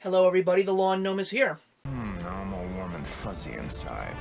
Hello everybody, the lawn gnome is here. Now I'm all warm and fuzzy inside.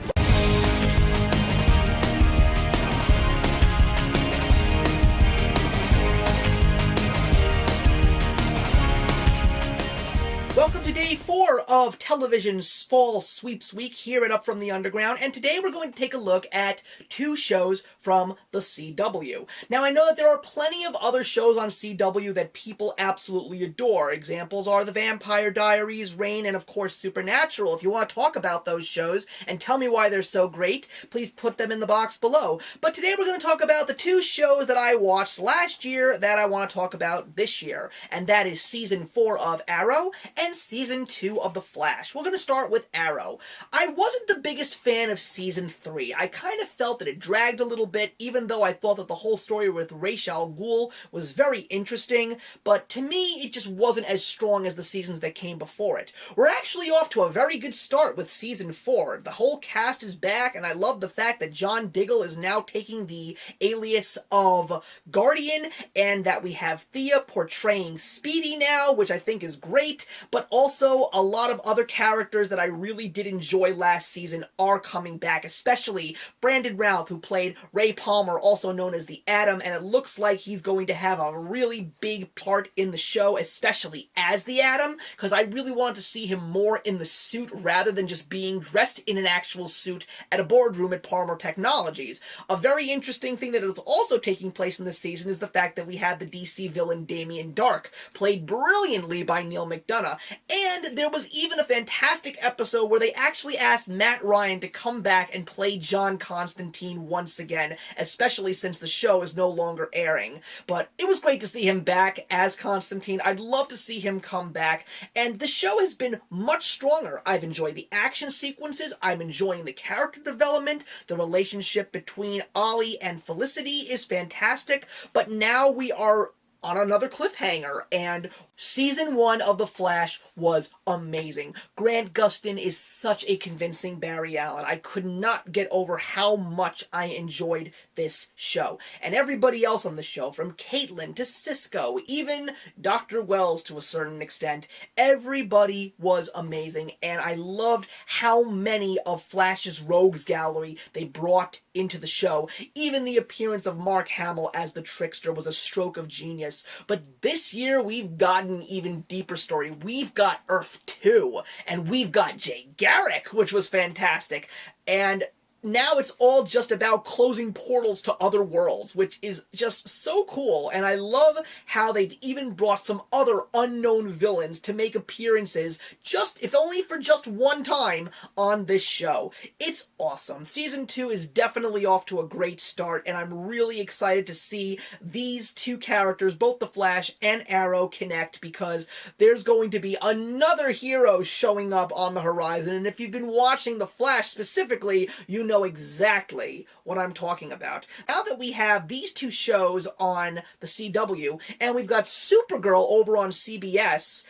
Welcome to day 4 of television's Fall Sweeps Week here at Up From the Underground, and today we're going to take a look at 2 shows from the CW. Now, I know that there are plenty of other shows on CW that people absolutely adore. Examples are The Vampire Diaries, Reign, and of course Supernatural. If you want to talk about those shows and tell me why they're so great, please put them in the box below. But today we're going to talk about the 2 shows that I watched last year that I want to talk about this year, and that is Season 4 of Arrow and Season 2 of The Flash. We're going to start with Arrow. I wasn't the biggest fan of Season 3. I kind of felt that it dragged a little bit, even though I thought that the whole story with Ra's al Ghul was very interesting, but to me, it just wasn't as strong as the seasons that came before it. We're actually off to a very good start with Season 4. The whole cast is back, and I love the fact that John Diggle is now taking the alias of Guardian, and that we have Thea portraying Speedy now, which I think is great, but also a lot of other characters that I really did enjoy last season are coming back, especially Brandon Routh, who played Ray Palmer, also known as the Atom, and it looks like he's going to have a really big part in the show, especially as the Atom, because I really want to see him more in the suit rather than just being dressed in an actual suit at a boardroom at Palmer Technologies. A very interesting thing that is also taking place in this season is the fact that we have the DC villain Damien Dark, played brilliantly by Neil McDonough. And there was even a fantastic episode where they actually asked Matt Ryan to come back and play John Constantine once again, especially since the show is no longer airing. But it was great to see him back as Constantine. I'd love to see him come back, and the show has been much stronger. I've enjoyed the action sequences, I'm enjoying the character development, the relationship between Ollie and Felicity is fantastic, but now we are on another cliffhanger, and Season 1 of The Flash was amazing. Grant Gustin is such a convincing Barry Allen. I could not get over how much I enjoyed this show. And everybody else on the show, from Caitlin to Cisco, even Dr. Wells to a certain extent, everybody was amazing, and I loved how many of Flash's rogues gallery they brought into the show. Even the appearance of Mark Hamill as the Trickster was a stroke of genius. But this year, we've got an even deeper story. We've got Earth 2, and we've got Jay Garrick, which was fantastic. And now it's all just about closing portals to other worlds, which is just so cool, and I love how they've even brought some other unknown villains to make appearances, just, if only for just one time, on this show. It's awesome. Season 2 is definitely off to a great start, and I'm really excited to see these 2 characters, both The Flash and Arrow, connect, because there's going to be another hero showing up on the horizon, and if you've been watching The Flash specifically, you know exactly what I'm talking about. Now that we have these 2 shows on the CW, and we've got Supergirl over on CBS,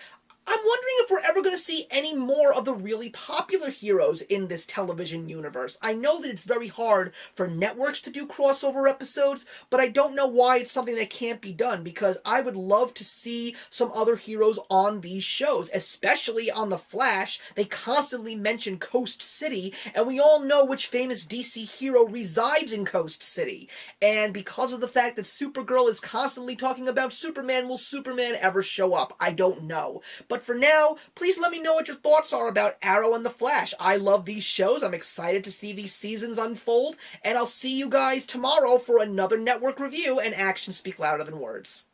I'm wondering if we're ever going to see any more of the really popular heroes in this television universe. I know that it's very hard for networks to do crossover episodes, but I don't know why it's something that can't be done, because I would love to see some other heroes on these shows, especially on The Flash. They constantly mention Coast City, and we all know which famous DC hero resides in Coast City. And because of the fact that Supergirl is constantly talking about Superman, will Superman ever show up? I don't know. But for now, please let me know what your thoughts are about Arrow and The Flash. I love these shows. I'm excited to see these seasons unfold, and I'll see you guys tomorrow for another network review, and actions speak louder than words.